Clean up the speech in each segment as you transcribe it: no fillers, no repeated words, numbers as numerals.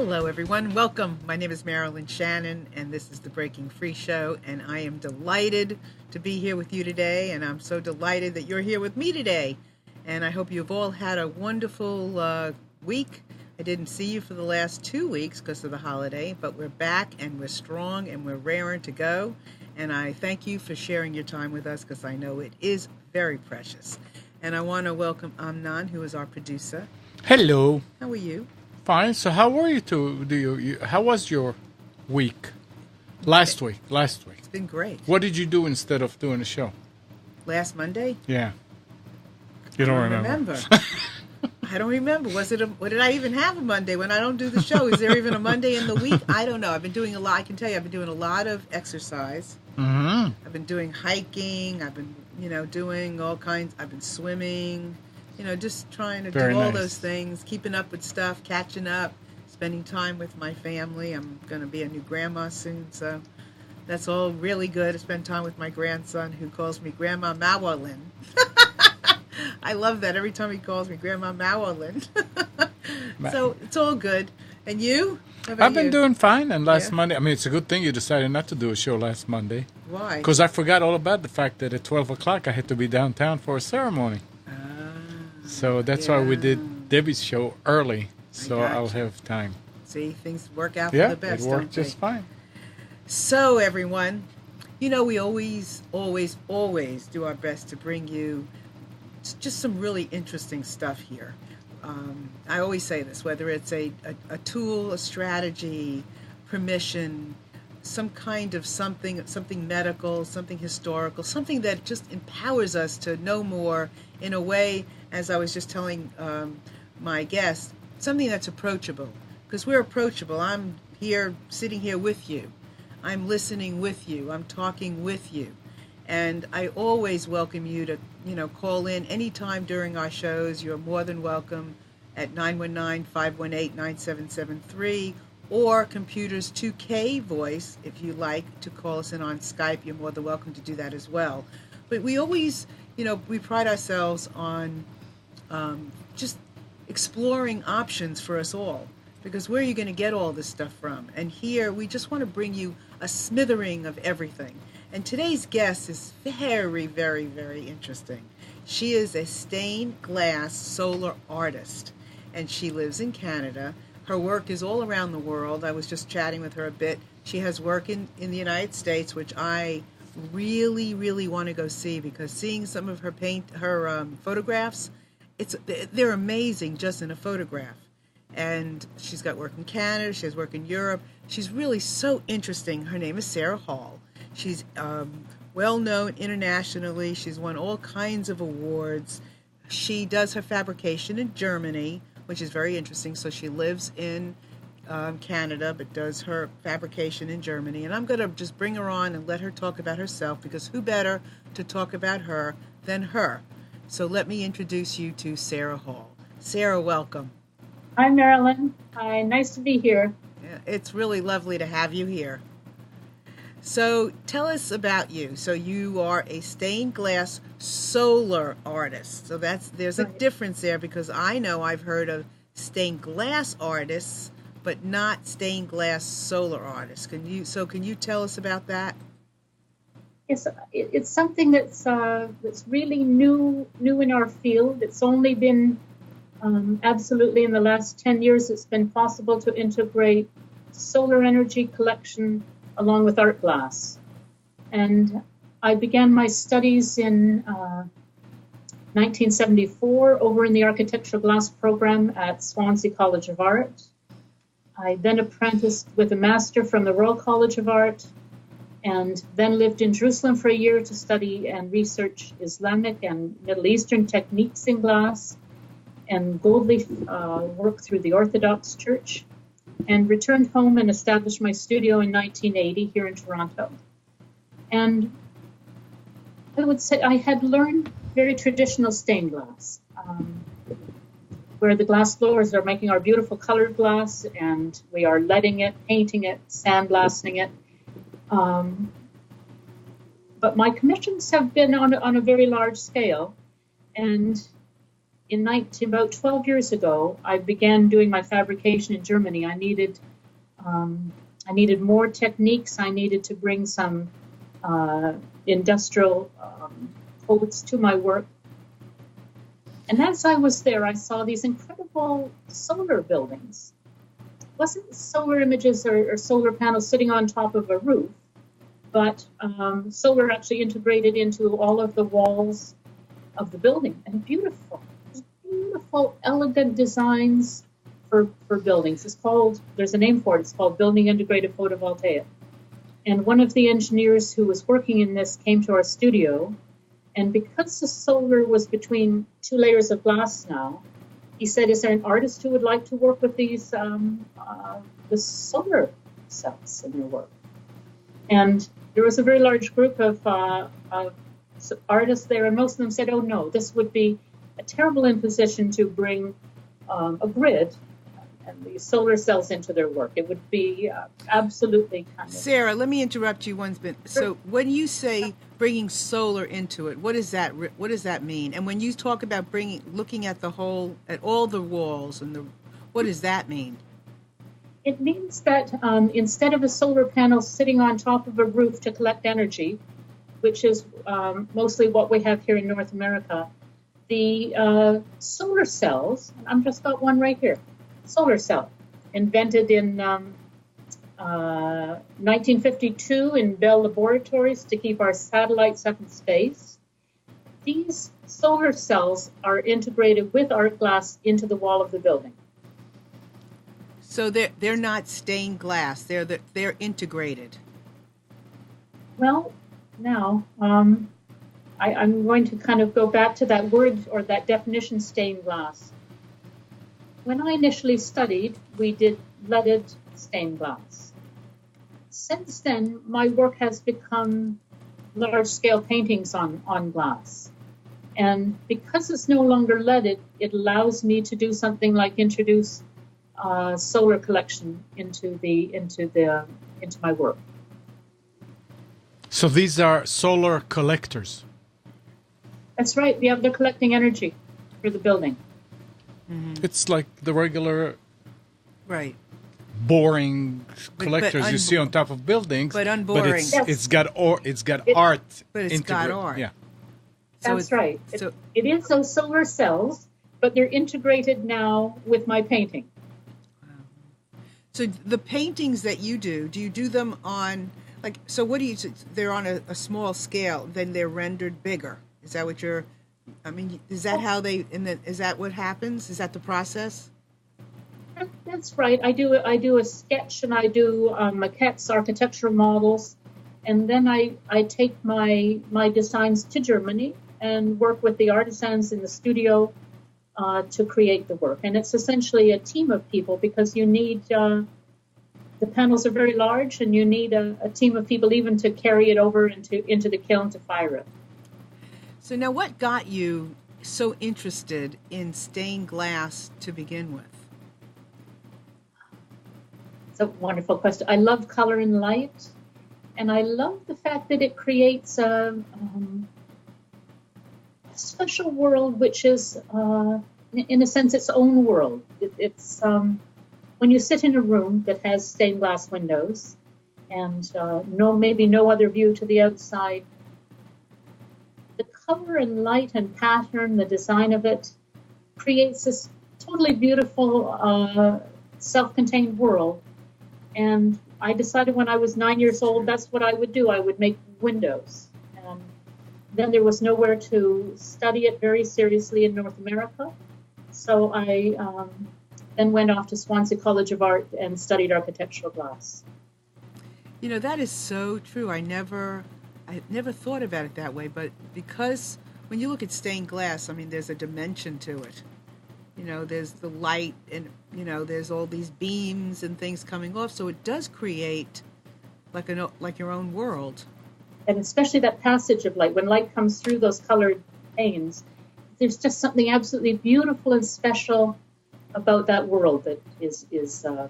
Hello, everyone. Welcome. My name is Marilyn Shannon, and this is the Breaking Free Show. And I am delighted to be here with you today. And I'm so delighted that you're here with me today. And I hope you've all had a wonderful week. I didn't see you for the last 2 weeks because of the holiday, but we're back and we're strong and we're raring to go. And I thank you for sharing your time with us because I know it is very precious. And I want to welcome Amnon, who is our producer. Hello. How are you? Fine. So how were you how was your week? Last week. It's been great. What did you do instead of doing the show? Last Monday? Yeah. You don't remember. I don't remember. What did I even have a Monday when I don't do the show? Is there even a Monday in the week? I don't know. I've been doing a lot. I can tell you I've been doing a lot of exercise. Mm-hmm. I've been doing hiking. I've been, doing all kinds. I've been swimming. Just trying to Very do all nice. those things, keeping up with stuff, catching up, spending time with my family. I'm going to be a new grandma soon, so that's all really good. I spend time with my grandson who calls me Grandma Mawalyn. I love that every time he calls me Grandma Mawalyn. So it's all good. And you? How about I've been you? doing fine. And last Yeah? Monday, it's a good thing you decided not to do a show last Monday. Why? Because I forgot all about the fact that at 12 o'clock I had to be downtown for a ceremony. So that's why we did Debbie's show early, so I'll have time. See, things work out Yeah, for the best, it worked don't they? just fine. So, everyone, we always do our best to bring you just some really interesting stuff here. I always say this, whether it's a tool, a strategy, permission, some kind of something medical, something historical, something that just empowers us to know more in a way, as I was just telling my guest, something that's approachable. Because we're approachable. I'm here, sitting here with you. I'm listening with you. I'm talking with you. And I always welcome you to, call in anytime during our shows. You're more than welcome at 919-518-9773 or Computer's 2K voice, if you like to call us in on Skype. You're more than welcome to do that as well. But we always, we pride ourselves on just exploring options for us all. Because where are you going to get all this stuff from? And here, we just want to bring you a smattering of everything. And today's guest is very, very, very interesting. She is a stained glass solar artist, and she lives in Canada. Her work is all around the world. I was just chatting with her a bit. She has work in the United States, which I really, really want to go see, because seeing some of her photographs, they're amazing just in a photograph. And she's got work in Canada. She has work in Europe. She's really so interesting. Her name is Sarah Hall. She's well known internationally. She's won all kinds of awards. She does her fabrication in Germany, which is very interesting. So she lives in Canada, but does her fabrication in Germany. And I'm going to just bring her on and let her talk about herself, because who better to talk about her than her? So let me introduce you to Sarah Hall. Sarah, welcome. Hi, Marilyn. Hi, nice to be here. Yeah, it's really lovely to have you here. So tell us about you. So you are a stained glass solar artist. So there's a difference there, because I know I've heard of stained glass artists, but not stained glass solar artists. Can you tell us about that? It's something that's really new in our field. It's only been absolutely in the last 10 years it's been possible to integrate solar energy collection along with art glass. And I began my studies in 1974 over in the architectural glass program at Swansea College of Art. I then apprenticed with a master from the Royal College of Art, and then lived in Jerusalem for a year to study and research Islamic and Middle Eastern techniques in glass and gold leaf work through the Orthodox Church, and returned home and established my studio in 1980 here in Toronto. And I would say I had learned very traditional stained glass, where the glass blowers are making our beautiful colored glass, and we are leading it, painting it, sandblasting it. But my commissions have been on a very large scale, and about 12 years ago, I began doing my fabrication in Germany. I needed more techniques. I needed to bring some industrial codes to my work. And as I was there, I saw these incredible solar buildings. It wasn't solar images or solar panels sitting on top of a roof, but solar actually integrated into all of the walls of the building. And beautiful, elegant designs for buildings. There's a name for it. It's called Building Integrated Photovoltaic. And one of the engineers who was working in this came to our studio. And because the solar was between two layers of glass now, he said, is there an artist who would like to work with these the solar cells in your work? And there was a very large group of artists there, and most of them said, oh no, this would be a terrible imposition to bring a grid and these solar cells into their work. It would be absolutely kind of... Sarah, let me interrupt you one minute. So when you say bringing solar into it, what does that mean? And when you talk about looking at all the walls, what does that mean? It means that instead of a solar panel sitting on top of a roof to collect energy, which is mostly what we have here in North America, the solar cells, I've just got one right here, solar cell, invented in 1952 in Bell Laboratories to keep our satellites up in space. These solar cells are integrated with art glass into the wall of the building. So they're not stained glass. They're integrated. Well, now I'm going to kind of go back to that word or that definition, stained glass. When I initially studied, we did leaded stained glass. Since then, my work has become large-scale paintings on glass. And because it's no longer leaded, it allows me to do something like introduce solar collection into my work. So these are solar collectors. That's right. Yeah, they're collecting energy for the building. Mm-hmm. It's like the regular, right, boring collectors you see on top of buildings, but unboring. But it's got art. But it's got art. Yeah, that's right. It is those solar cells, but they're integrated now with my painting. So the paintings that you do you do them on, like, so what do you, they're on a small scale, then they're rendered bigger. Is that what you're, I mean, is that how is that what happens? Is that the process? That's right. I do a sketch and I do maquettes, architectural models, and then I take my designs to Germany and work with the artisans in the studio to create the work. And it's essentially a team of people because you need, the panels are very large and you need a team of people even to carry it over into the kiln to fire it. So now what got you so interested in stained glass to begin with? It's a wonderful question. I love color and light, and I love the fact that it creates a special world, which is, in a sense, its own world. It's when you sit in a room that has stained glass windows and maybe no other view to the outside, the color and light and pattern, the design of it, creates this totally beautiful, self-contained world. And I decided when I was 9 years old, that's what I would do. I would make windows. And then there was nowhere to study it very seriously in North America. So I then went off to Swansea College of Art and studied architectural glass. You know, that is so true. I never thought about it that way, but because when you look at stained glass, I mean, there's a dimension to it. You know, there's the light and, you know, there's all these beams and things coming off. So it does create like your own world. And especially that passage of light, when light comes through those colored panes, there's just something absolutely beautiful and special about that world that is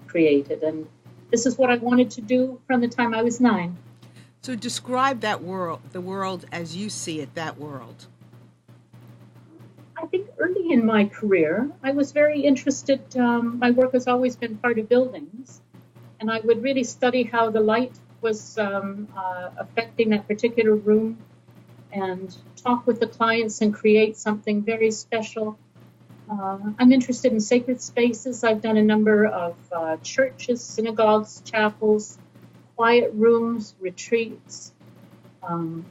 created. And this is what I wanted to do from the time I was 9. So describe that world, the world as you see it, that world. I think early in my career, I was very interested. My work has always been part of buildings, and I would really study how the light was affecting that particular room and talk with the clients and create something very special. I'm interested in sacred spaces. I've done a number of churches, synagogues, chapels, quiet rooms, retreats.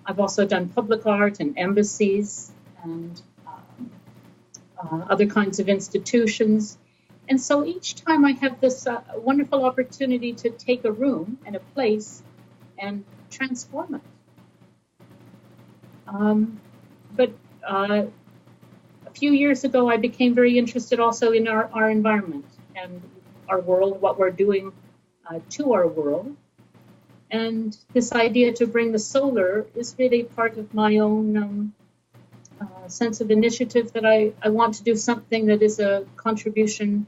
I've also done public art and embassies and other kinds of institutions. And so each time I have this wonderful opportunity to take a room and a place and transform it. But a few years ago, I became very interested also in our environment and our world, what we're doing to our world. And this idea to bring the solar is really part of my own sense of initiative that I want to do something that is a contribution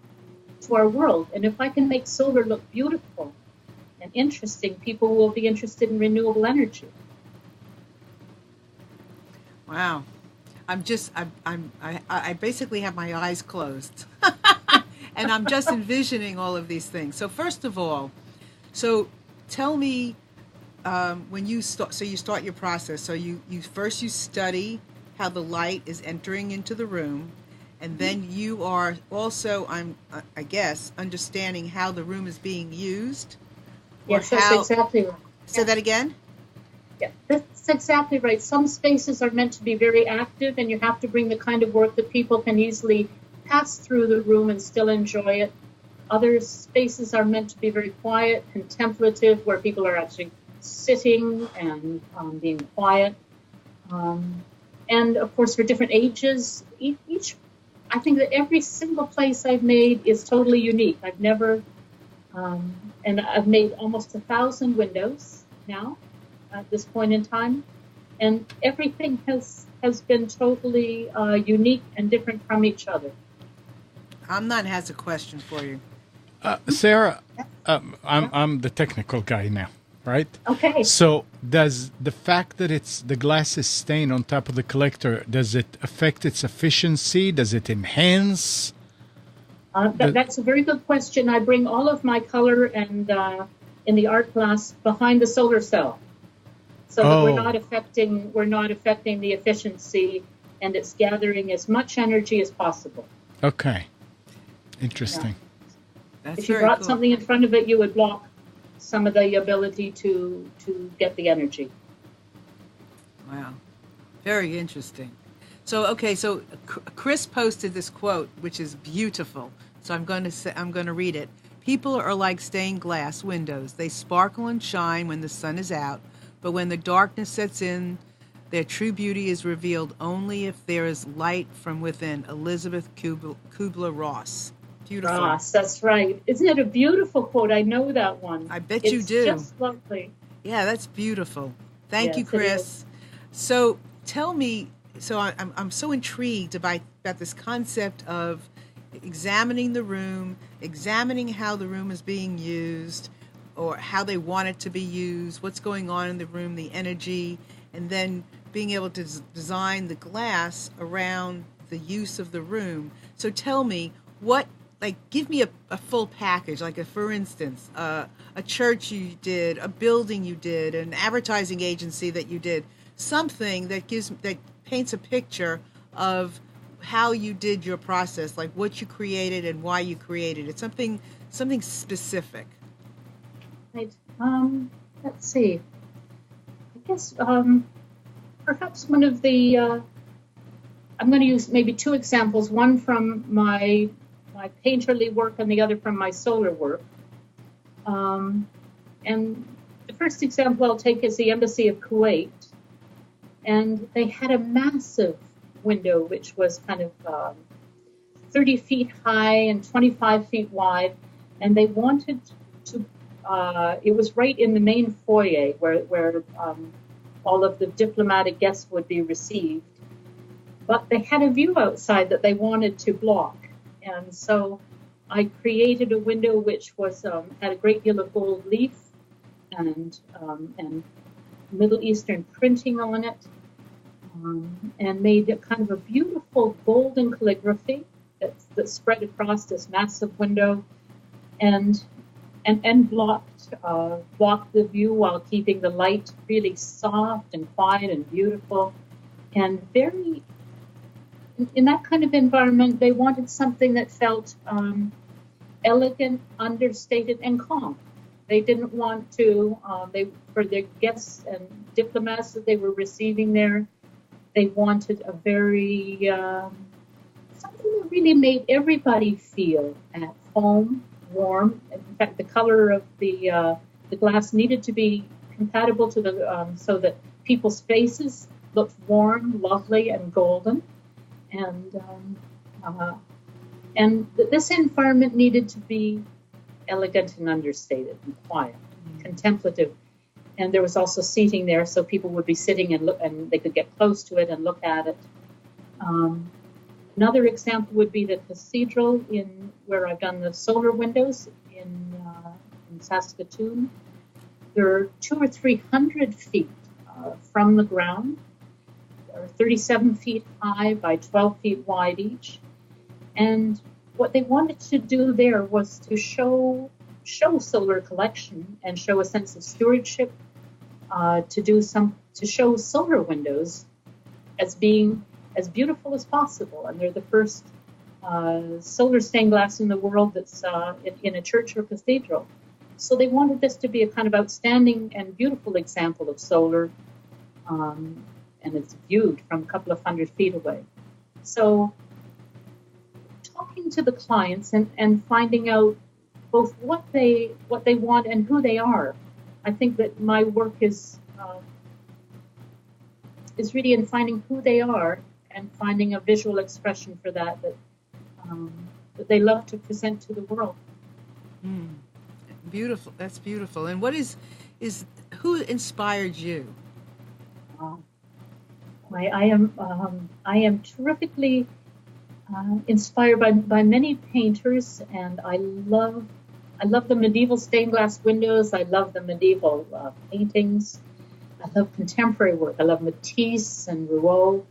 to our world. And if I can make solar look beautiful and interesting, people will be interested in renewable energy. Wow. I basically have my eyes closed and I'm just envisioning all of these things. So first of all, so tell me when you start your process. So you first study how the light is entering into the room, and then you are also, I guess, understanding how the room is being used. Yes, that's exactly right. Say that again? Yeah, that's exactly right. Some spaces are meant to be very active, and you have to bring the kind of work that people can easily pass through the room and still enjoy it. Other spaces are meant to be very quiet, contemplative, where people are actually sitting and being quiet. And of course, for different ages, I think that every single place I've made is totally unique. I've never, and I've made almost 1,000 windows now at this point in time, and everything has been totally unique and different from each other. Amnon has a question for you. Sarah, I'm the technical guy now, right? Okay. So does the fact that the glass is stained on top of the collector, does it affect its efficiency? Does it enhance? That's a very good question. I bring all of my color and in the art class behind the solar cell, so that we're not affecting the efficiency, and it's gathering as much energy as possible. Okay, interesting. That's if you brought something in front of it, you would block some of the ability to get the energy. Wow, very interesting. So Chris posted this quote, which is beautiful. So I'm going to read it. People are like stained glass windows. They sparkle and shine when the sun is out, but when the darkness sets in, their true beauty is revealed only if there is light from within. Elizabeth Kubler-Ross. Beautiful. Ross, that's right. Isn't it a beautiful quote? I know that one. I bet you do. It's just lovely. Yeah, that's beautiful. Thank you, Chris. So tell me, so I'm so intrigued about this concept of examining the room, examining how the room is being used, or how they want it to be used, what's going on in the room, the energy, and then being able to design the glass around the use of the room. So tell me, give me a full package, for instance, a church you did, a building you did, an advertising agency that you did, something that paints a picture of how you did your process, like what you created and why you created it, something specific. Right. Let's see. I guess perhaps one of the I'm going to use maybe two examples, one from my painterly work and the other from my solar work. And the first example I'll take is the Embassy of Kuwait. And they had a massive window, which was kind of 30 feet high and 25 feet wide. And they wanted to, it was right in the main foyer where all of the diplomatic guests would be received. But they had a view outside that they wanted to block. And so I created a window which was had a great deal of gold leaf and Middle Eastern printing on it. and made a kind of a beautiful golden calligraphy that spread across this massive window and blocked the view while keeping the light really soft and quiet and beautiful. And very, in that kind of environment, they wanted something that felt elegant, understated, and calm. They didn't want to, for their guests and diplomats that they were receiving there, they wanted a very, something that really made everybody feel at home, warm. In fact, the color of the glass needed to be compatible to the, so that people's faces looked warm, lovely, and golden. And this environment needed to be elegant and understated and quiet, contemplative. And there was also seating there, so people would be sitting and look, and they could get close to it and look at it. Another example would be the cathedral where I've done the solar windows in Saskatoon. They're 200 or 300 feet from the ground. They're 37 feet high by 12 feet wide each. And what they wanted to do there was to show solar collection and show a sense of stewardship, to show solar windows as being as beautiful as possible. And they're the first solar stained glass in the world that's in a church or cathedral. So they wanted this to be a kind of outstanding and beautiful example of solar, and it's viewed from a couple of 100 feet away. So talking to the clients and finding out both what they want and who they are. I think that my work is really in finding who they are and finding a visual expression for that they love to present to the world. Beautiful. That's beautiful. And what is who inspired you? I am terrifically inspired by many painters, and I love the medieval stained glass windows. I love the medieval paintings. I love contemporary work. I love Matisse and Rouault.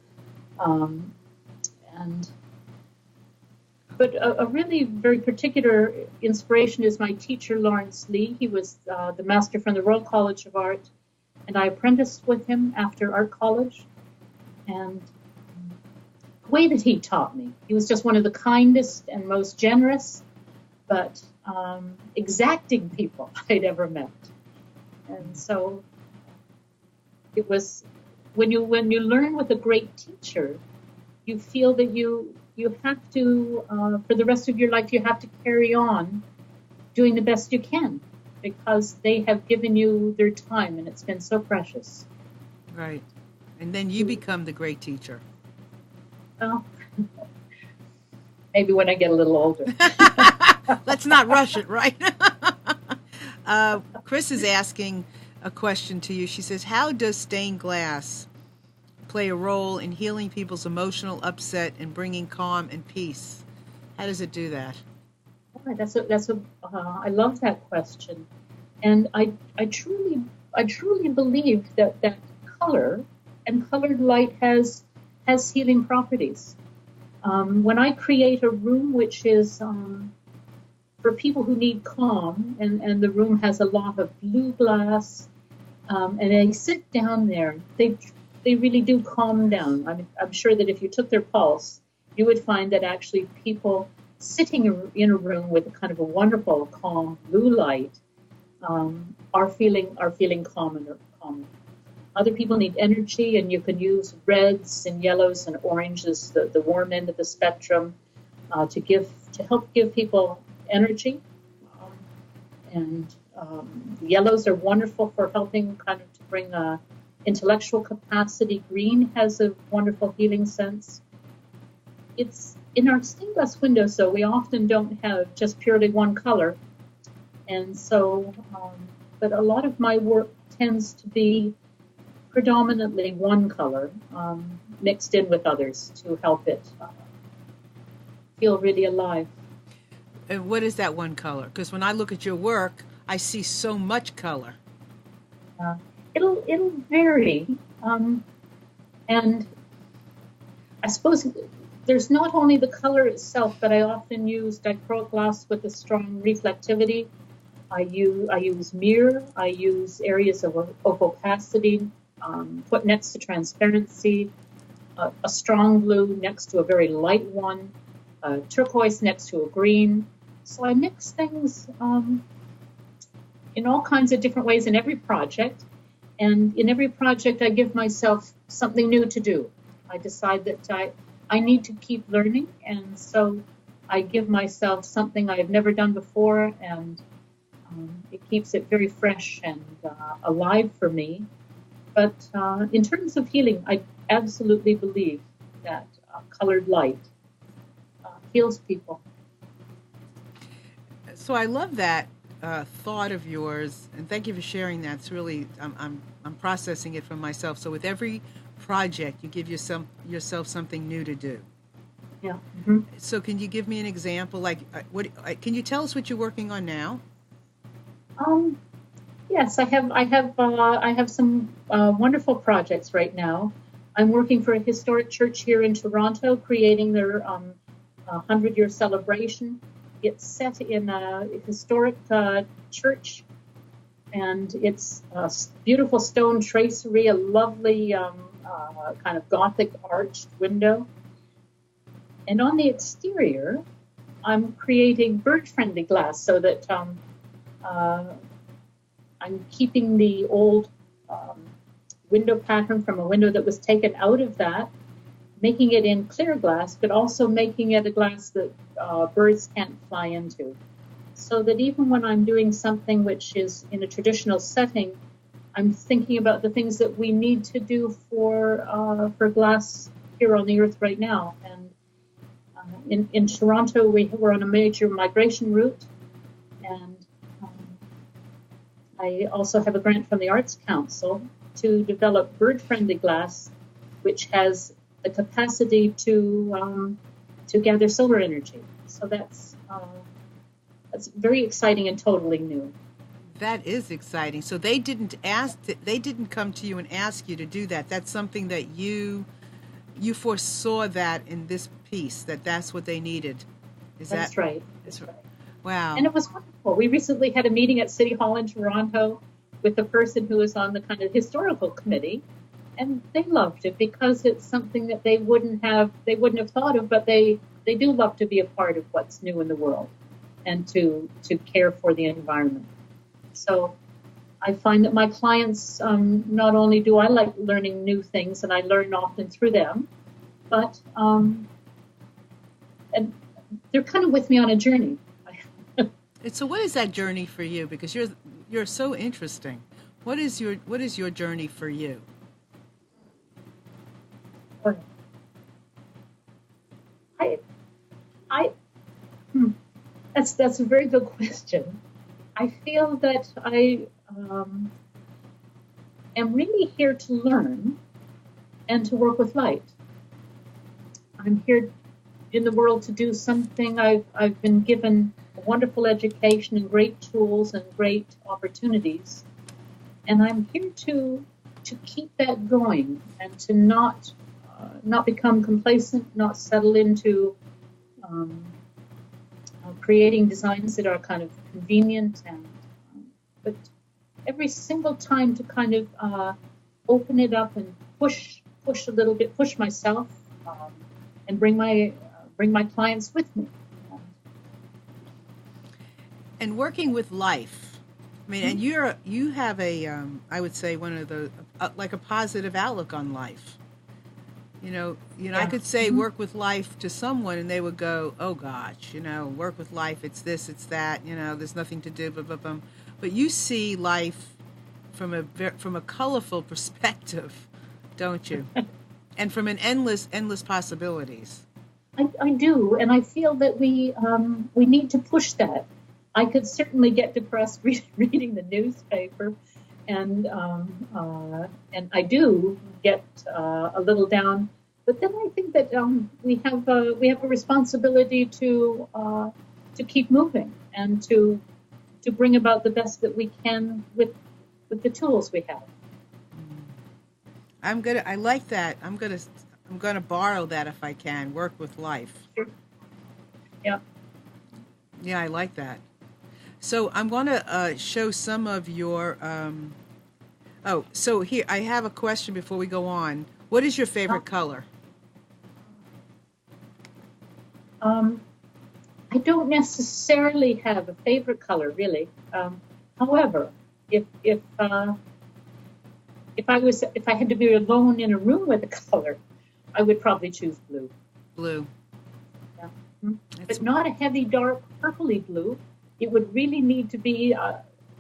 But a really very particular inspiration is my teacher, Lawrence Lee. He was the master from the Royal College of Art, and I apprenticed with him after art college. And the way that he taught me, he was just one of the kindest and most generous, but exacting people I'd ever met. And so it was when you learn with a great teacher, you feel that you have to, for the rest of your life, you have to carry on doing the best you can because they have given you their time and it's been so precious. Right. And then you become the great teacher. Well, maybe when I get a little older. Let's not rush it, right? Chris is asking a question to you. She says, how does stained glass play a role in healing people's emotional upset and bringing calm and peace? How does it do that? I love that question, and I truly believe that color and colored light has healing properties. When I create a room which is for people who need calm, and the room has a lot of blue glass, and they sit down there, they really do calm down. I mean, I'm sure that if you took their pulse, you would find that actually people sitting in a room with a kind of a wonderful, calm blue light are feeling calmer. Other people need energy, and you can use reds and yellows and oranges, the warm end of the spectrum, to help give people energy. And yellows are wonderful for helping kind of to bring intellectual capacity. Green has a wonderful healing sense. It's in our stained glass windows, so we often don't have just purely one color. And so, but a lot of my work tends to be predominantly one color mixed in with others to help it feel really alive. And what is that one color? Because when I look at your work, I see so much color. It'll vary, and I suppose there's not only the color itself, but I often use dichroic glass with a strong reflectivity. I use mirror. I use areas of opacity put next to transparency, a strong blue next to a very light one, turquoise next to a green. So I mix things in all kinds of different ways in every project. And in every project, I give myself something new to do. I decide that I need to keep learning. And so I give myself something I've never done before. And it keeps it very fresh and alive for me. But in terms of healing, I absolutely believe that colored light heals people. So I love that thought of yours, and thank you for sharing that. It's really, I'm processing it for myself. So with every project, you give yourself something new to do. Yeah. Mm-hmm. So can you give me an example? Like, can you tell us what you're working on now? Yes, I have some wonderful projects right now. I'm working for a historic church here in Toronto, creating their 100-year celebration. It's set in a historic church, and it's a beautiful stone tracery, a lovely kind of Gothic arched window. And on the exterior, I'm creating bird-friendly glass so that I'm keeping the old window pattern from a window that was taken out of that, making it in clear glass, but also making it a glass that birds can't fly into. So that even when I'm doing something which is in a traditional setting, I'm thinking about the things that we need to do for glass here on the earth right now. And in Toronto, we're on a major migration route, and I also have a grant from the Arts Council to develop bird-friendly glass, which has the capacity to gather solar energy. So that's very exciting and totally new. That is exciting. So they didn't come to you and ask you to do that. That's something that you foresaw that in this piece, that's what they needed. That's right. That's right. Wow. And it was wonderful. We recently had a meeting at City Hall in Toronto with a person who was on the kind of historical committee, and they loved it because it's something that they wouldn't have thought of, but they do love to be a part of what's new in the world and to care for the environment. So I find that my clients, not only do I like learning new things, and I learn often through them, but and they're kind of with me on a journey. So what is that journey for you? Because you're so interesting. What is your journey for you? That's a very good question. I feel that I am really here to learn and to work with light. I'm here in the world to do something. I've been given a wonderful education and great tools and great opportunities, and I'm here to keep that going and to not become complacent, not settle into creating designs that are kind of convenient, but every single time to kind of open it up and push a little bit, push myself, and bring my clients with me. And working with life, I mean, and you have a I would say one of the like a positive outlook on life. You know, yeah. I could say work with life to someone, and they would go, "Oh gosh, work with life. It's this, it's that. There's nothing to do." Blah, blah, blah. But you see life from a colorful perspective, don't you? And from an endless possibilities. I do, and I feel that we need to push that. I could certainly get depressed reading the newspaper, and I do get a little down. But then I think that we have a responsibility to keep moving and to bring about the best that we can with the tools we have. I like that. I'm I'm going to borrow that if I can. Work with life. Sure. Yeah. Yeah, I like that. So I'm going to show some of your. So here I have a question before we go on. What is your favorite color? I don't necessarily have a favorite color, really. However, if I had to be alone in a room with a color, I would probably choose blue. Blue. Yeah. But not a heavy, dark, purpley blue. It would really need to be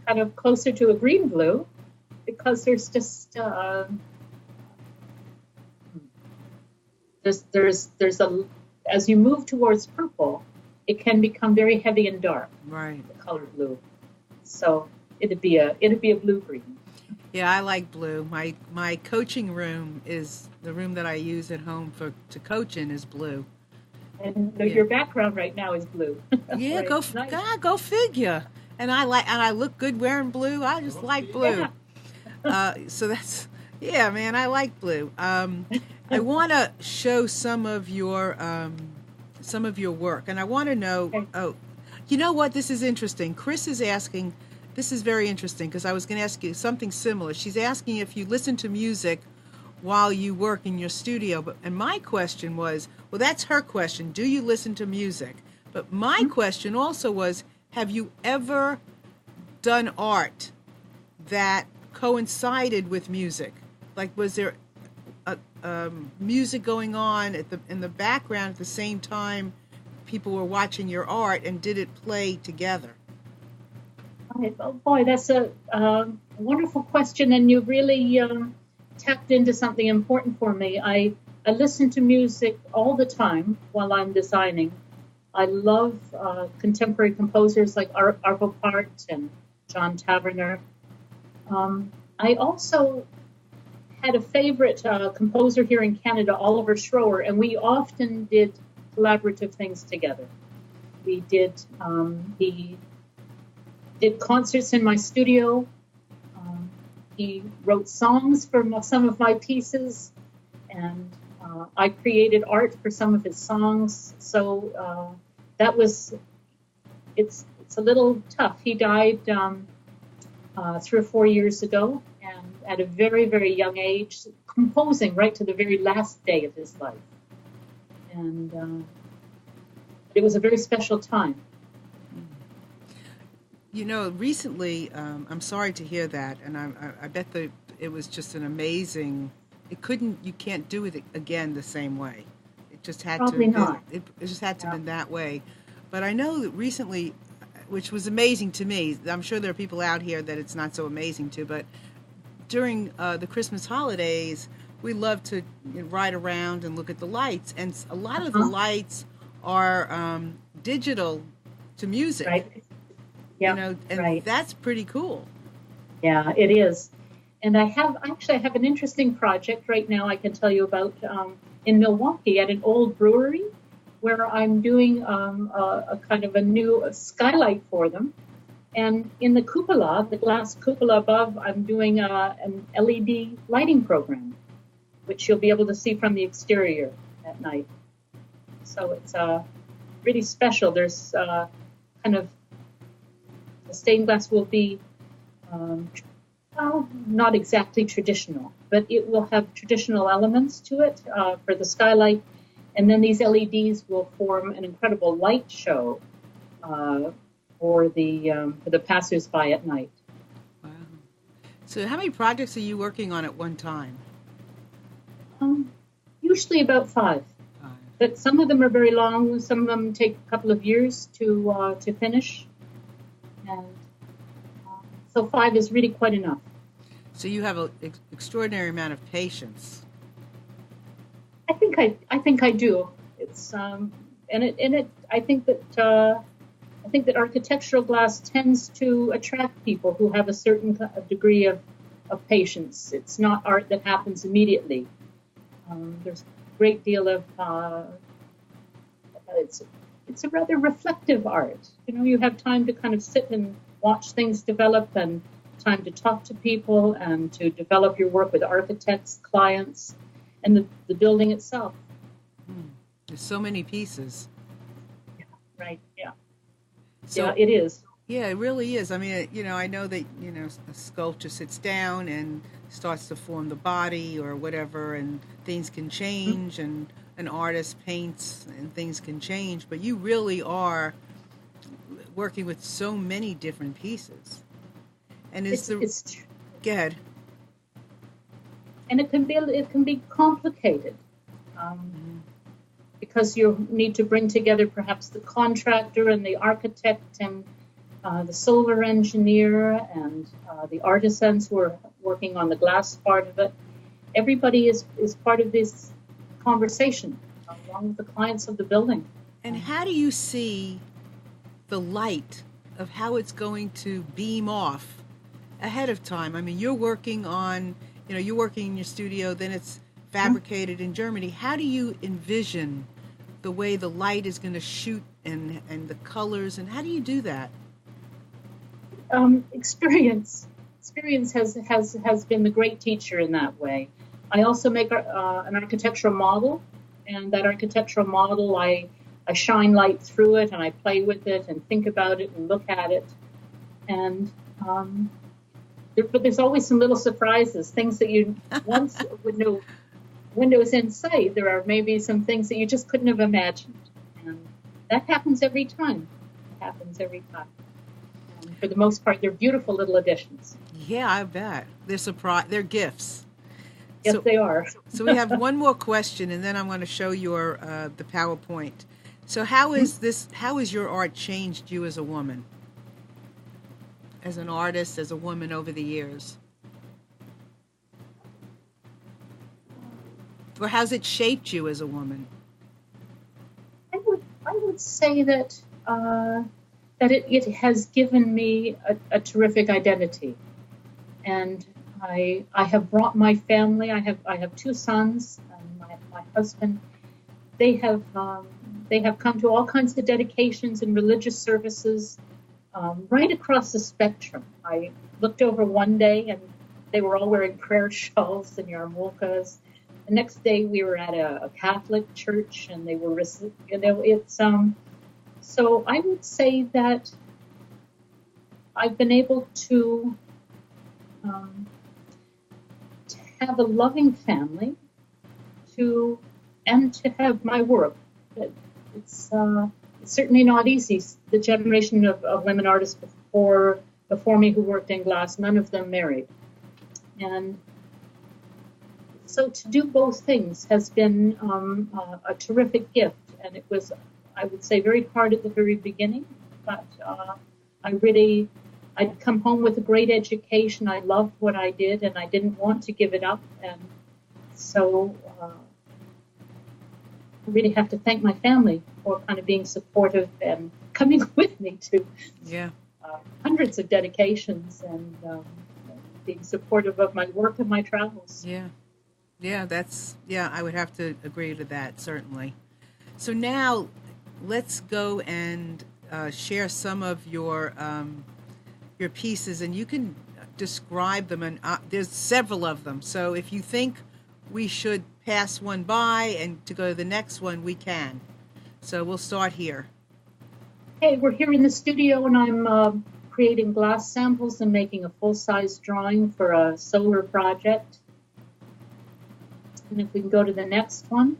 kind of closer to a green blue, because there's just there's a as you move towards purple, it can become very heavy and dark. Right. The color blue. So it'd be a blue green. Yeah, I like blue. My coaching room is the room that I use at home to coach in is blue. And your background right now is blue. Yeah, right. Go figure. And I look good wearing blue. I just like blue. Yeah. So that's man. I like blue. I want to show some of your work, and I want to know. Okay. Oh, you know what? This is interesting. Chris is asking. This is very interesting because I was going to ask you something similar. She's asking if you listen to music while you work in your studio. And my question was, well, that's her question. Do you listen to music? But my question also was, have you ever done art that coincided with music? Like, was there music going on in the background at the same time people were watching your art, and did it play together? Oh boy, that's a wonderful question, and you really tapped into something important for me. I listen to music all the time while I'm designing. I love contemporary composers like Arvo Pärt and John Taverner. I also had a favorite composer here in Canada, Oliver Schroer, and we often did collaborative things together. We did, he did concerts in my studio. He wrote songs for some of my pieces, and I created art for some of his songs. So it's a little tough. He died 3 or 4 years ago, and at a very, very young age, composing right to the very last day of his life. And it was a very special time. You know, recently, I'm sorry to hear that, and I bet that it was just an amazing. You can't do it again the same way. It just had Probably to. not. It just had to have been that way. But I know that recently, which was amazing to me. I'm sure there are people out here that it's not so amazing to, but during the Christmas holidays, we love to ride around and look at the lights, and a lot of the lights are digital to music. Right. Yeah, and that's pretty cool. Yeah, it is. And I have an interesting project right now I can tell you about in Milwaukee at an old brewery, where I'm doing a kind of a new skylight for them. And in the cupola, the glass cupola above, I'm doing an LED lighting program, which you'll be able to see from the exterior at night. So it's really special. There's kind of the stained glass will be not exactly traditional, but it will have traditional elements to it for the skylight. And then these LEDs will form an incredible light show for the passers-by at night. Wow. So how many projects are you working on at one time? Usually about 5. But some of them are very long. Some of them take a couple of years to finish. And so 5 is really quite enough. So you have an extraordinary amount of patience. I think I do. It's I think that architectural glass tends to attract people who have a certain degree of patience. It's not art that happens immediately. There's a great deal of it's a rather reflective art. You have time to kind of sit and watch things develop, and time to talk to people and to develop your work with architects, clients. and the building itself. There's so many pieces. Yeah, right. Yeah. So, yeah, it is. Yeah, it really is. I mean, I know that, a sculpture sits down and starts to form the body or whatever, and things can change, and an artist paints and things can change, but you really are working with so many different pieces. And it's go ahead. And it can be complicated. Because you need to bring together perhaps the contractor and the architect and the solar engineer and the artisans who are working on the glass part of it. Everybody is part of this conversation along with the clients of the building. And how do you see the light of how it's going to beam off ahead of time? I mean, you're working in your studio, then it's fabricated in Germany. How do you envision the way the light is going to shoot and the colors, and how do you do that? Experience has been the great teacher in that way. I also make an architectural model, and that architectural model I shine light through it, and I play with it and think about it and look at it, and but there's always some little surprises, things that you once with no windows in sight, there are maybe some things that you just couldn't have imagined, and that happens every time. For the most part, they're beautiful little additions. Yeah, I bet. They're gifts. Yes, they are. So we have one more question, and then I'm going to show your the PowerPoint. So how has your art changed you as a woman, as an artist, as a woman over the years? Or how's it shaped you as a woman? I would say that it has given me a terrific identity, and I have brought my family. I have two sons and my husband. They have come to all kinds of dedications and religious services right across the spectrum. I looked over one day and they were all wearing prayer shawls and yarmulkes. The next day we were at a Catholic church and they were, so I would say that I've been able to have a loving family, and to have my work. It's certainly not easy. The generation of women artists before me who worked in glass, none of them married, and so to do both things has been a terrific gift, and it was, I would say, very hard at the very beginning, but I'd come home with a great education. I loved what I did, and I didn't want to give it up, and so I really have to thank my family for kind of being supportive and coming with me to hundreds of dedications and being supportive of my work and my travels. I would have to agree to that, certainly. So now let's go and share some of your pieces, and you can describe them, and there's several of them. So if you think we should pass one by and to go to the next one, we can. So we'll start here. Okay, we're here in the studio, and I'm creating glass samples and making a full-size drawing for a solar project. And if we can go to the next one.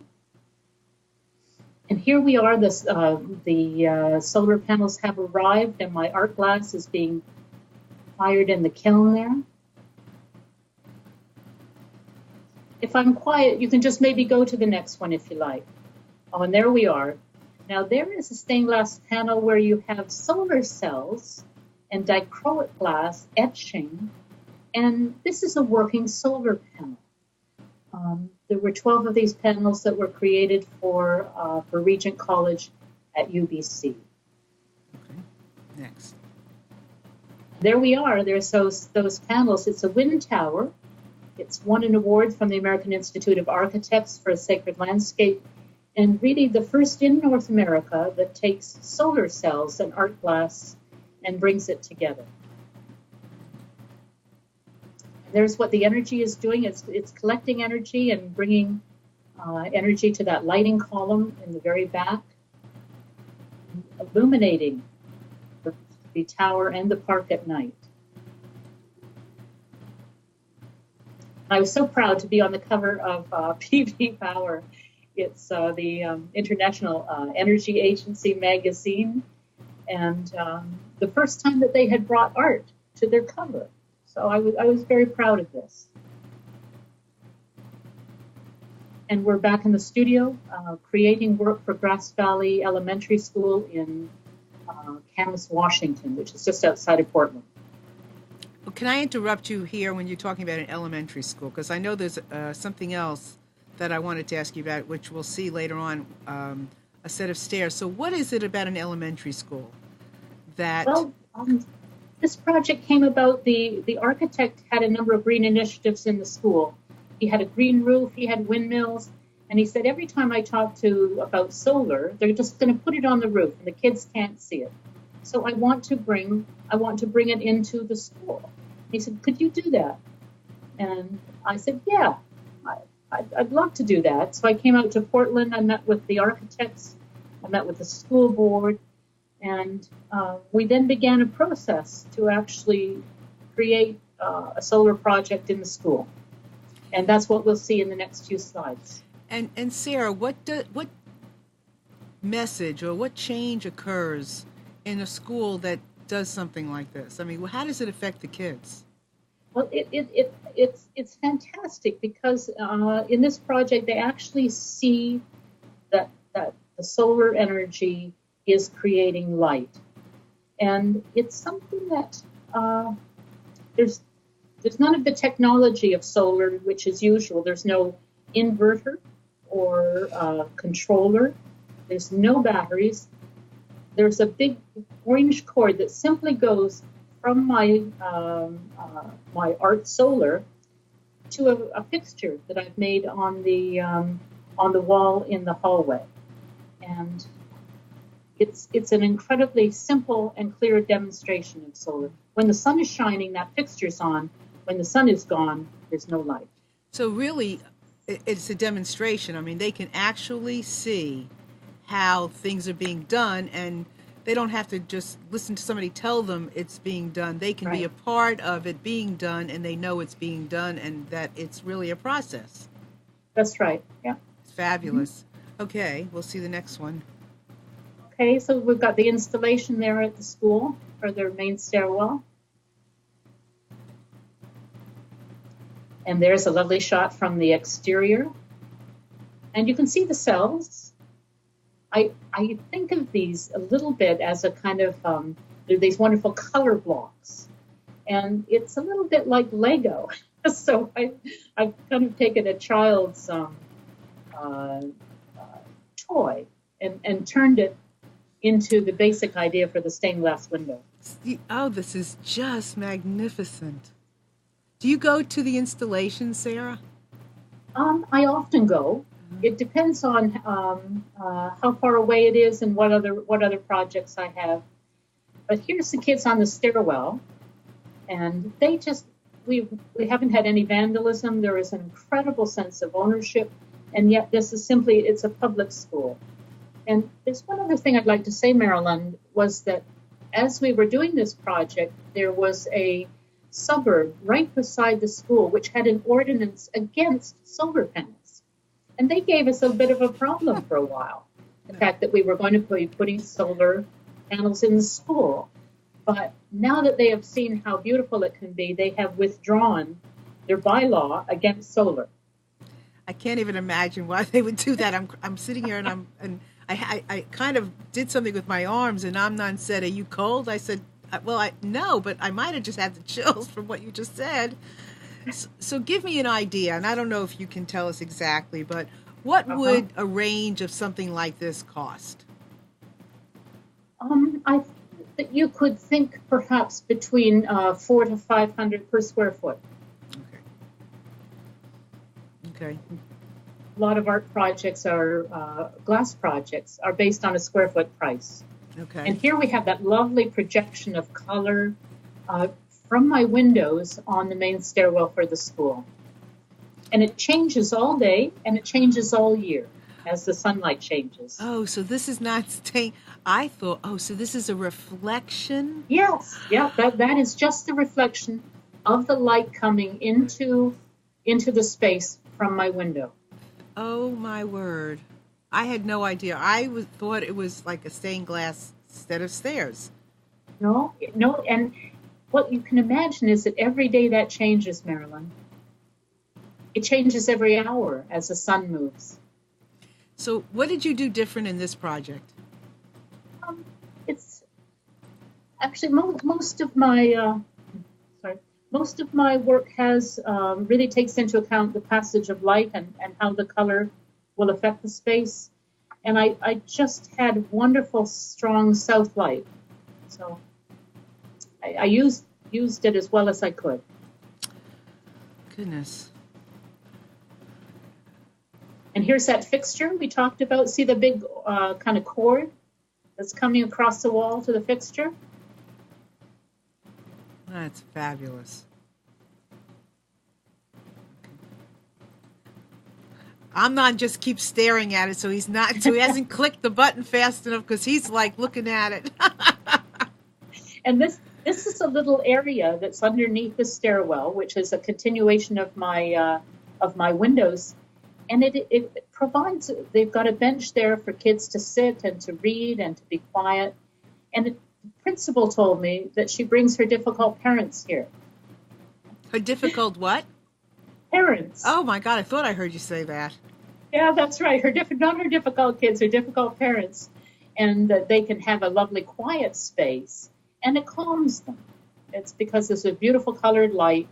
And here we are, the solar panels have arrived, and my art glass is being fired in the kiln there. If I'm quiet, you can just maybe go to the next one if you like. Oh, and there we are. Now there is a stained glass panel where you have solar cells and dichroic glass etching, and this is a working solar panel. There were 12 of these panels that were created for Regent College at UBC. Okay, next. There we are. There's those panels. It's a wind tower. It's won an award from the American Institute of Architects for a sacred landscape, and really the first in North America that takes solar cells and art glass and brings it together. There's what the energy is doing. It's collecting energy and bringing energy to that lighting column in the very back, illuminating the tower and the park at night. I was so proud to be on the cover of PV Power. It's the International Energy Agency magazine, and the first time that they had brought art to their cover. So I was very proud of this. And we're back in the studio, creating work for Grass Valley Elementary School in Camas, Washington, which is just outside of Portland. Well, can I interrupt you here when you're talking about an elementary school? Because I know there's something else that I wanted to ask you about, which we'll see later on, a set of stairs. So what is it about an elementary school that... Well, this project came about, the architect had a number of green initiatives in the school. He had a green roof, he had windmills, and he said every time I talk about solar, they're just going to put it on the roof and the kids can't see it. So I want to bring it into the school. He said, could you do that? And I said, yeah, I'd love to do that. So I came out to Portland, I met with the architects, I met with the school board, and we then began a process to actually create a solar project in the school. And that's what we'll see in the next few slides. And Sarah, what message or what change occurs in a school that does something like this? I mean, how does it affect the kids? Well, it's fantastic because in this project they actually see that the solar energy is creating light, and it's something that there's none of the technology of solar, which is usual. There's no inverter or controller. There's no batteries. There's a big orange cord that simply goes from my my art solar to a fixture that I've made on the wall in the hallway, and it's an incredibly simple and clear demonstration of solar. When the sun is shining, that fixture's on. When the sun is gone, there's no light. So really, it's a demonstration. I mean, they can actually see how things are being done, and they don't have to just listen to somebody tell them it's being done. They can be a part of it being done, and they know it's being done and that it's really a process. That's right, yeah. It's fabulous. Mm-hmm. Okay, we'll see the next one. Okay, so we've got the installation there at the school for their main stairwell. And there's a lovely shot from the exterior. And you can see the cells. I think of these a little bit as a kind of, they're these wonderful color blocks. And it's a little bit like Lego. So I've kind of taken a child's toy and turned it into the basic idea for the stained glass window. Oh, this is just magnificent. Do you go to the installation, Sarah? I often go. It depends on how far away it is and what other projects I have. But here's the kids on the stairwell, and they just we haven't had any vandalism. There is an incredible sense of ownership, and yet it's a public school. And there's one other thing I'd like to say, Marilyn, was that as we were doing this project, there was a suburb right beside the school which had an ordinance against solar panels. And they gave us a bit of a problem for a while, the fact that we were going to be putting solar panels in the school. But now that they have seen how beautiful it can be, they have withdrawn their bylaw against solar. I can't even imagine why they would do that. I'm sitting here and I kind of did something with my arms, and Amnon said, "Are you cold?" I said, "Well, no, but I might have just had the chills from what you just said." So give me an idea, and I don't know if you can tell us exactly, but what would a range of something like this cost? I think that you could think perhaps between $400 to $500 per square foot. Okay. A lot of art projects glass projects are based on a square foot price. Okay. And here we have that lovely projection of color from my windows on the main stairwell for the school. And it changes all day, and it changes all year as the sunlight changes. Oh, so this is not staying. I thought, oh, so this is a reflection? Yes, yeah, that is just the reflection of the light coming into the space from my window. Oh, my word. I had no idea. I thought it was like a stained glass set of stairs. No, and what you can imagine is that every day that changes, Marilyn. It changes every hour as the sun moves. So what did you do different in this project? It's actually most of my work has really takes into account the passage of light and how the color will affect the space. And I just had wonderful, strong south light. So I used it as well as I could. Goodness. And here's that fixture we talked about. See the big kind of cord that's coming across the wall to the fixture? That's fabulous. I'm not just keep staring at it, so he hasn't clicked the button fast enough because he's like looking at it. And this is a little area that's underneath the stairwell, which is a continuation of my windows. And it provides, they've got a bench there for kids to sit and to read and to be quiet. And the principal told me that she brings her difficult parents here. Her difficult what? Parents. Oh, my God. I thought I heard you say that. Yeah, that's right. Not her difficult kids, her difficult parents. And that they can have a lovely quiet space. And it calms them. It's because there's a beautiful colored light.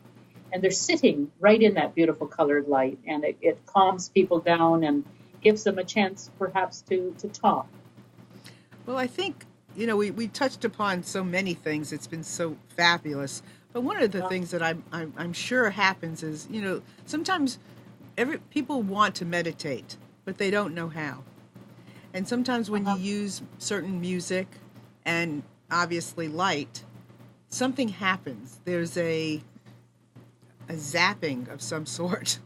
And they're sitting right in that beautiful colored light, and it calms people down and gives them a chance, perhaps, to talk. Well, I think, we touched upon so many things. It's been so fabulous. But one of the things that I'm sure happens is, sometimes people want to meditate, but they don't know how. And sometimes when you use certain music and obviously light, something happens. There's a zapping of some sort,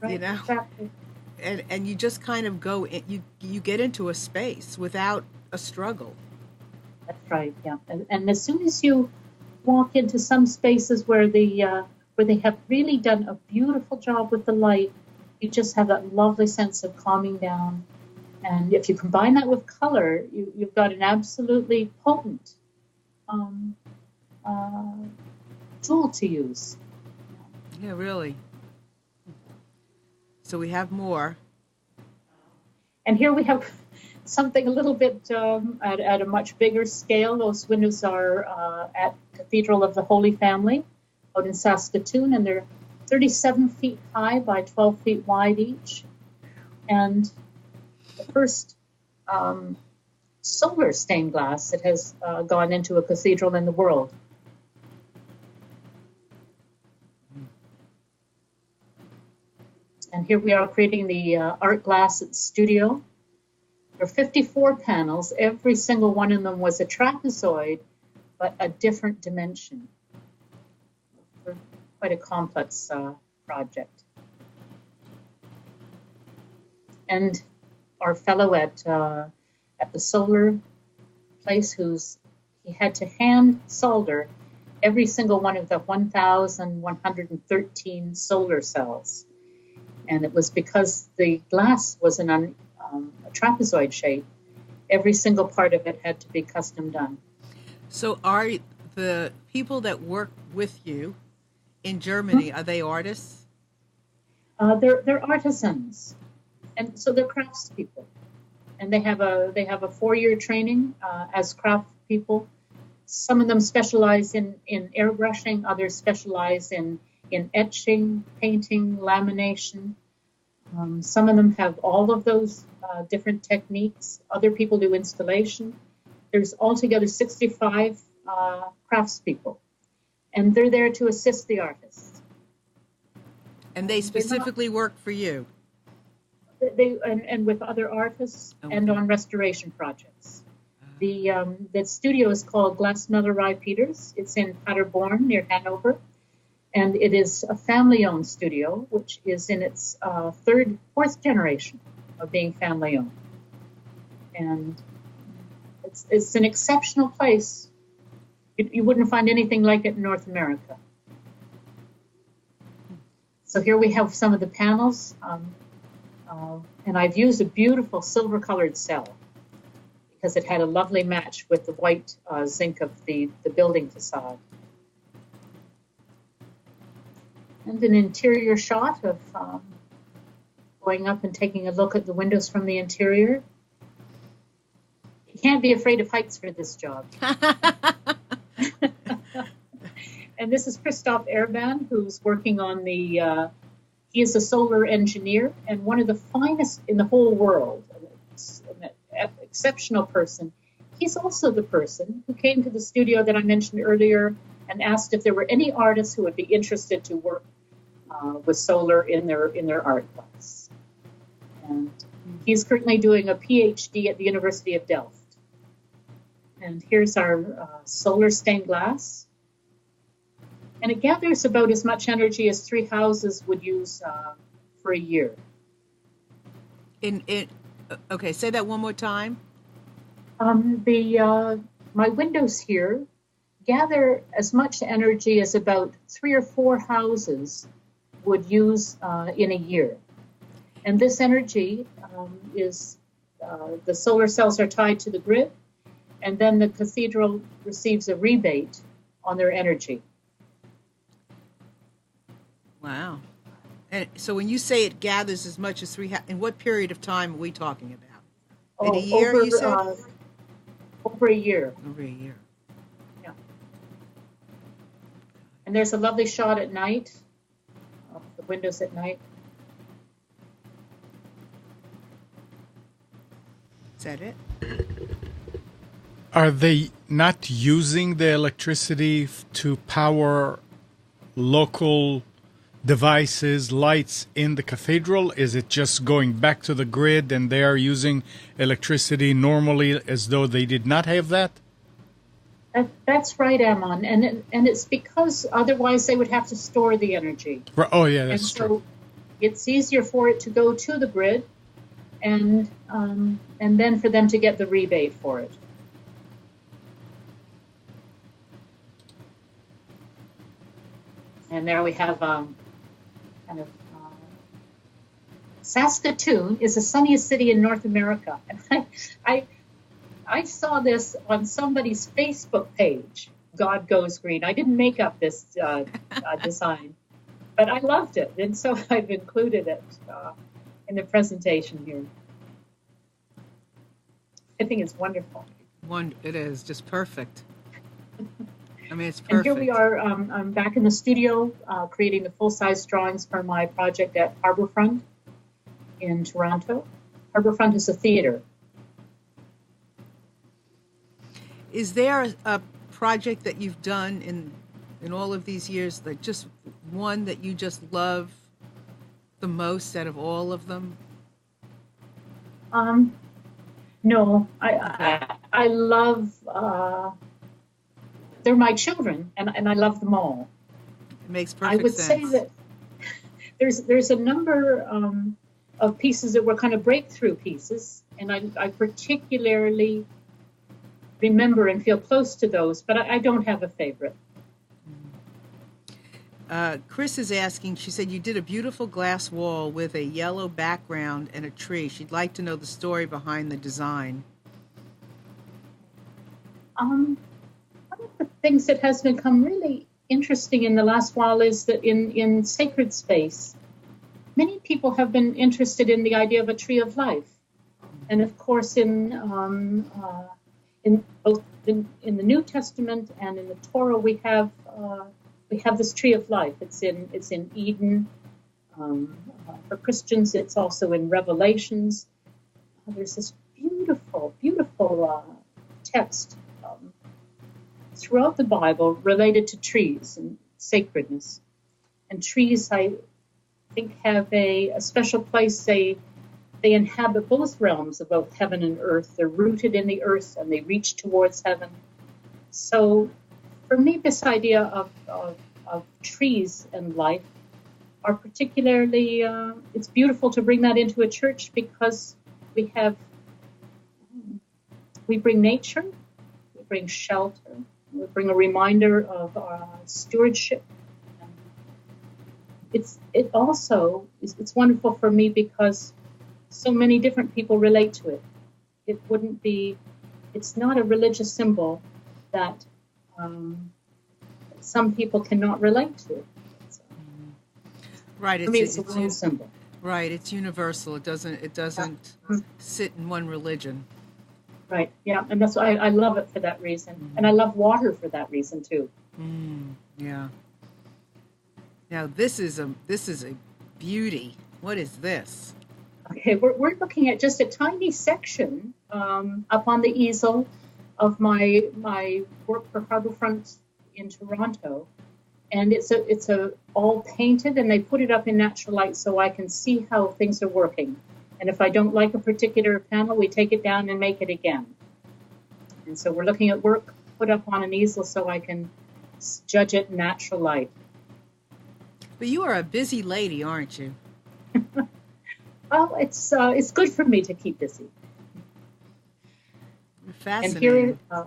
right, exactly. And you just kind of go in, you get into a space without a struggle. That's right, yeah. And as soon as you walk into some spaces where they have really done a beautiful job with the light, you just have that lovely sense of calming down. And if you combine that with color, you've got an absolutely potent tool to use. Yeah, really. So we have more. And here we have something a little bit at a much bigger scale. Those windows are at Cathedral of the Holy Family out in Saskatoon, and they're 37 feet high by 12 feet wide each. And the first solar stained glass that has gone into a cathedral in the world. And here we are creating the art glass at the studio. There are 54 panels. Every single one of them was a trapezoid, but a different dimension. Quite a complex project. And our fellow at the solar place, he had to hand solder every single one of the 1,113 solar cells. And it was because the glass was a trapezoid shape. Every single part of it had to be custom done. So are the people that work with you in Germany, are they artists? They're artisans. And so they're craftspeople. And they have a 4-year training as craft people. Some of them specialize in airbrushing, others specialize in etching, painting, lamination. Some of them have all of those different techniques. Other people do installation. There's altogether 65 craftspeople, and they're there to assist the artists. And they specifically work for you? And with other artists, okay, and on restoration projects. The studio is called Glasmälerei Peters. It's in Paderborn near Hanover. And it is a family-owned studio, which is in its fourth generation of being family-owned. And it's an exceptional place. You wouldn't find anything like it in North America. So here we have some of the panels, and I've used a beautiful silver-colored cell because it had a lovely match with the white zinc of the building facade. And an interior shot of going up and taking a look at the windows from the interior. You can't be afraid of heights for this job. And this is Christoph Erban, who's working on he is a solar engineer and one of the finest in the whole world, an exceptional person. He's also the person who came to the studio that I mentioned earlier and asked if there were any artists who would be interested to work with solar in their art class. And he's currently doing a PhD at the University of Delft. And here's our solar stained glass. And it gathers about as much energy as 3 houses would use for a year. Okay, say that one more time. My windows here gather as much energy as about 3 or 4 houses would use in a year. And this energy is, the solar cells are tied to the grid, and then the cathedral receives a rebate on their energy. Wow. And so when you say it gathers as much as 3, in what period of time are we talking about? In a year, you said? Over a year. Over a year. Yeah. And there's a lovely shot at night, of the windows at night. Is that it? Are they not using the electricity to power local devices, lights in the cathedral? Is it just going back to the grid and they are using electricity normally as though they did not have that? That's right, Ammon. And it's because otherwise they would have to store the energy. Oh, yeah, that's true. So it's easier for it to go to the grid and then for them to get the rebate for it. And there we have Saskatoon is the sunniest city in North America. And I saw this on somebody's Facebook page, God Goes Green. I didn't make up this design, but I loved it. And so I've included it in the presentation here. I think it's wonderful. It is just perfect. I mean, it's perfect. And here we are. I'm back in the studio creating the full-size drawings for my project at Harbourfront in Toronto. Harbourfront is a theater. Is there a project that you've done in all of these years, like just one that you just love the most out of all of them? No, I love. They're my children, and I love them all. It makes perfect sense. I would say that there's a number of pieces that were kind of breakthrough pieces, and I particularly remember and feel close to those, but I don't have a favorite. Chris is asking, she said you did a beautiful glass wall with a yellow background and a tree. She'd like to know the story behind the design. One of the things that has become really interesting in the last while is that in sacred space, many people have been interested in the idea of a tree of life. And of course, in both in the New Testament and in the Torah, we have this tree of life. It's in Eden. For Christians, it's also in Revelations. There's this beautiful text throughout the Bible related to trees and sacredness. And trees, I think, have a special place. They inhabit both realms of both heaven and earth. They're rooted in the earth and they reach towards heaven. So for me, this idea of of trees and life are particularly, it's beautiful to bring that into a church because we bring nature, we bring shelter, we bring a reminder of our stewardship. It's wonderful for me because so many different people relate to it. It's not a religious symbol that some people cannot relate to. Right. For me, it's a world symbol. Right. It's universal. It doesn't sit in one religion. Right. Yeah. And that's why I love it for that reason. Mm-hmm. And I love water for that reason too. Yeah. Now this is a beauty. What is this? Okay, we're looking at just a tiny section up on the easel of my work for Harbourfront in Toronto, and it's all painted, and they put it up in natural light so I can see how things are working. And if I don't like a particular panel, we take it down and make it again. And so we're looking at work put up on an easel so I can judge it in natural light. But you are a busy lady, aren't you? Well, it's good for me to keep busy. You're fascinating. And here,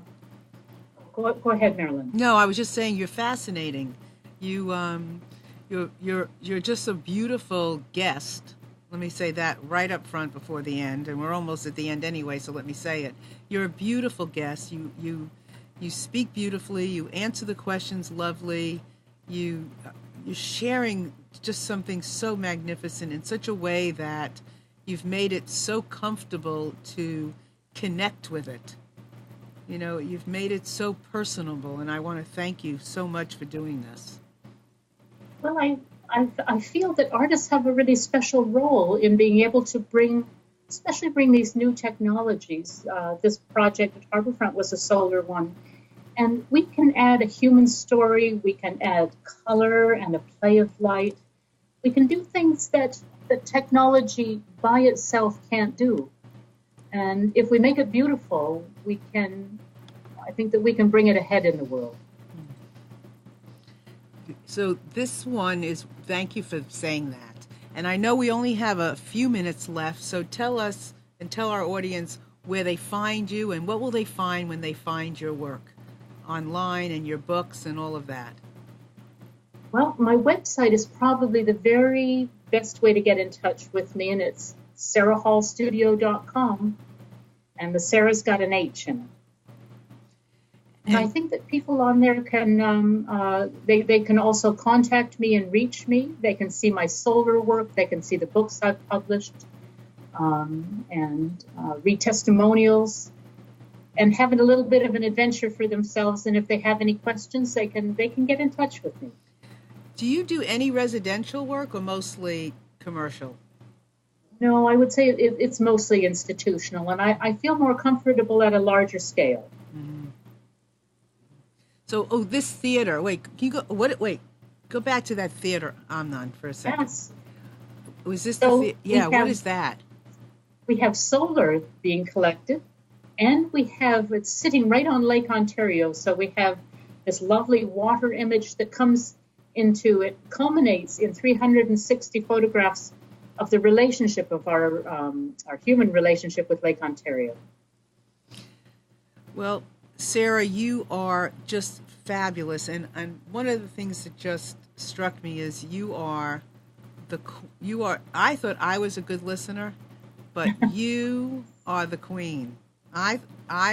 go ahead, Marilyn. No, I was just saying you're fascinating. You're just a beautiful guest. Let me say that right up front before the end, and we're almost at the end anyway. So let me say it. You're a beautiful guest. You speak beautifully. You answer the questions lovely. You're sharing just something so magnificent in such a way that you've made it so comfortable to connect with it. You know, you've made it so personable, and I want to thank you so much for doing this. Well, I feel that artists have a really special role in being able to bring these new technologies. This project at Harbourfront was a solar one. And we can add a human story, we can add color and a play of light. We can do things that the technology by itself can't do. And if we make it beautiful, I think that we can bring it ahead in the world. So this one is, thank you for saying that. And I know we only have a few minutes left, so tell us and tell our audience where they find you and what will they find when they find your work online and your books and all of that. Well, my website is probably the very best way to get in touch with me, and it's sarahhallstudio.com, and the Sarah's got an H in it. And I think that people on there can, they can also contact me and reach me. They can see my solar work. They can see the books I've published and read testimonials and having a little bit of an adventure for themselves. And if they have any questions, they can get in touch with me. Do you do any residential work or mostly commercial? No, I would say it's mostly institutional, and I feel more comfortable at a larger scale. Mm-hmm. So, this theater. Wait, can you go? Wait, go back to that theater, Amnon, for a second. Yes. Was this the theater? Yeah. What is that? We have solar being collected, and it's sitting right on Lake Ontario. So we have this lovely water image that culminates in 360 photographs of the relationship of our human relationship with Lake Ontario. Well, Sarah, you are just fabulous, and one of the things that just struck me is you are. I thought I was a good listener, but you are the queen. I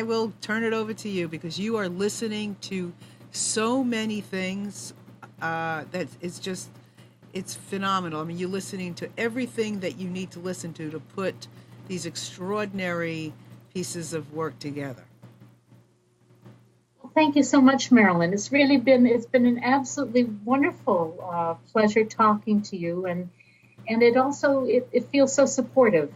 will turn it over to you because you are listening to so many things that it's phenomenal. I mean, you're listening to everything that you need to listen to put these extraordinary pieces of work together. Well, thank you so much, Marilyn. It's been an absolutely wonderful pleasure talking to you, and it also it feels so supportive.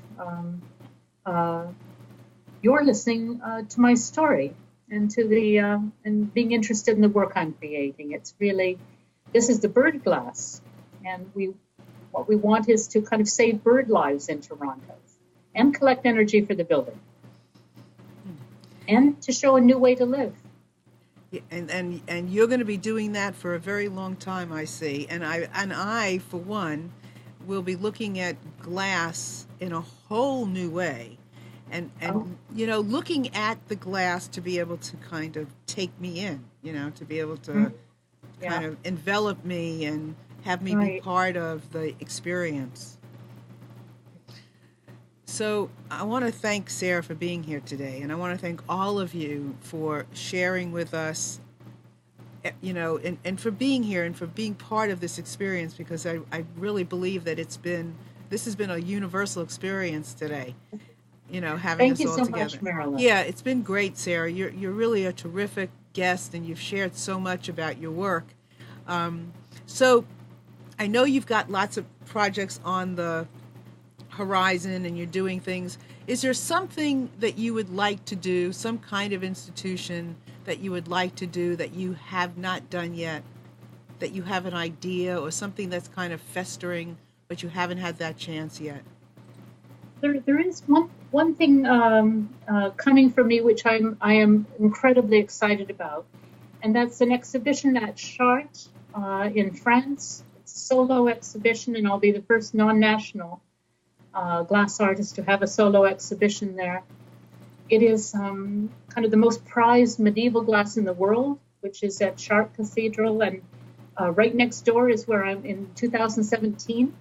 You're listening to my story and to and being interested in the work I'm creating. It's really, this is the bird glass, and what we want is to kind of save bird lives in Toronto and collect energy for the building and to show a new way to live. And you're going to be doing that for a very long time, I see. And I for one will be looking at glass in a whole new way, and looking at the glass to be able to kind of take me in, to be able to kind of envelop me and have me be part of the experience. So I want to thank Sarah for being here today, and I want to thank all of you for sharing with us, and for being here and for being part of this experience, because I really believe that this has been a universal experience today, having us all together. Thank you so much, Marilyn. Yeah, it's been great, Sarah. You're really a terrific guest, and you've shared so much about your work. So I know you've got lots of projects on the horizon and you're doing things. Is there something that you would like to do, some kind of institution that you would like to do that you have not done yet, that you have an idea, or something that's kind of festering but you haven't had that chance yet? There is one thing coming from me which I am incredibly excited about, and that's an exhibition at Chartres in France. It's a solo exhibition, and I'll be the first non-national glass artist to have a solo exhibition there. It is kind of the most prized medieval glass in the world, which is at Chartres Cathedral, and right next door is where I'm in 2017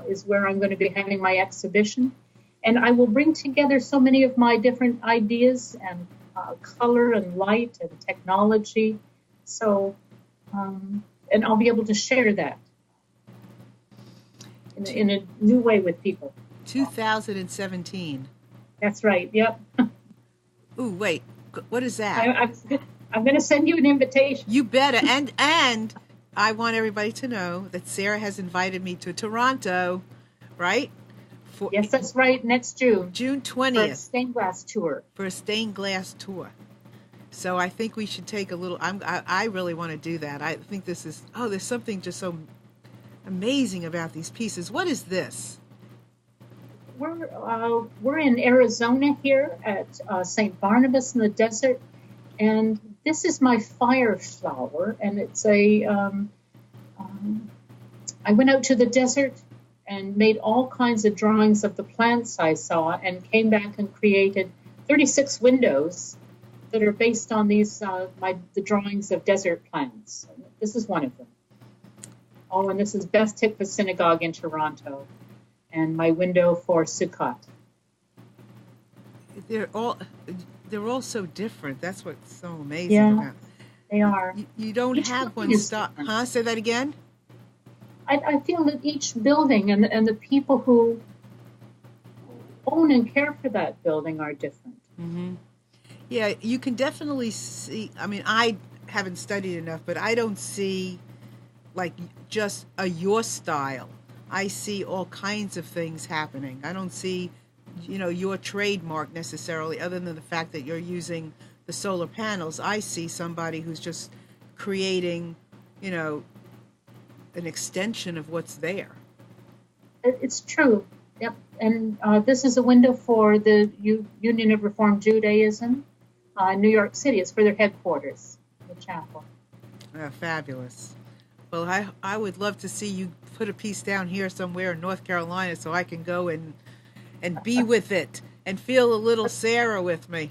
is where I'm going to be having my exhibition. And I will bring together so many of my different ideas and color and light and technology. So, and I'll be able to share that in a new way with people. 2017. That's right. Yep. Ooh, wait. What is that? I'm going to send you an invitation. You better. And I want everybody to know that Sarah has invited me to Toronto, right? Yes, that's right. Next June. June 20th. For a stained glass tour. For a stained glass tour. So I think we should take a little. I really want to do that. I think this is. Oh, there's something just so amazing about these pieces. What is this? We're in Arizona here at St. Barnabas in the desert, and this is my fire flower, and it's a. I went out to the desert and made all kinds of drawings of the plants I saw, and came back and created 36 windows that are based on these the drawings of desert plants. This is one of them. Oh, and this is Beth Tikva Synagogue in Toronto, and my window for Sukkot. They're all so different. That's what's so amazing about. They are. You don't each have one stop. Huh? Say that again. I feel that each building and the people who own and care for that building are different. Mm-hmm. Yeah, you can definitely see. I mean, I haven't studied enough, but I don't see like just your style. I see all kinds of things happening. I don't see, your trademark necessarily, other than the fact that you're using the solar panels. I see somebody who's just creating, an extension of what's there. It's true. Yep. And this is a window for the Union of Reformed Judaism, New York City. It's for their headquarters, the chapel. Fabulous. Well, I would love to see you put a piece down here somewhere in North Carolina so I can go and be with it and feel a little Sarah with me.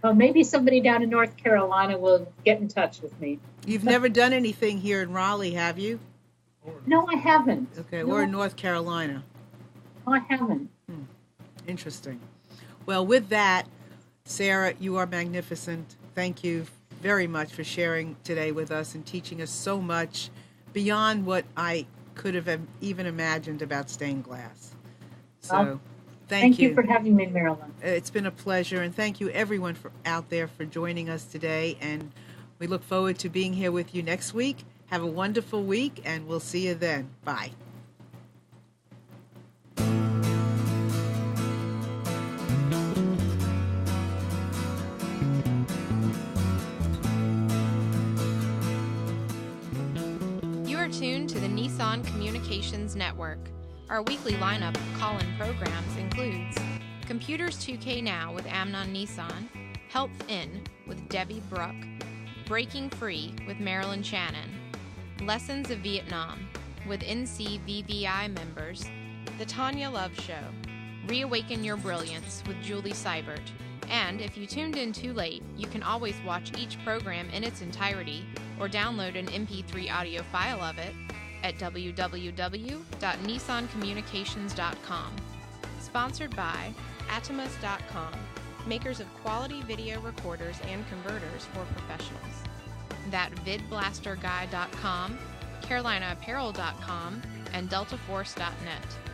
Well, maybe somebody down in North Carolina will get in touch with me. You've never done anything here in Raleigh, have you? No, I haven't. Okay, no. Or in North Carolina. No, I haven't. Interesting. Well, with that, Sarah, you are magnificent. Thank you very much for sharing today with us and teaching us so much beyond what I could have even imagined about stained glass. So, thank you for having me, Marilyn. It's been a pleasure, and thank you everyone out there for joining us today, and we look forward to being here with you next week. Have a wonderful week, and we'll see you then. Bye. You are tuned to the Nissan Communications Network. Our weekly lineup of call-in programs includes Computers 2K Now with Amnon Nissan, Health In with Debbie Bruck, Breaking Free with Marilyn Shannon, Lessons of Vietnam with NCVVI members, The Tanya Love Show, Reawaken Your Brilliance with Julie Seibert, and if you tuned in too late, you can always watch each program in its entirety or download an MP3 audio file of it at www.nissancommunications.com. Sponsored by Atomus.com, makers of quality video recorders and converters for professionals. ThatVidBlasterGuy.com, CarolinaApparel.com, and DeltaForce.net.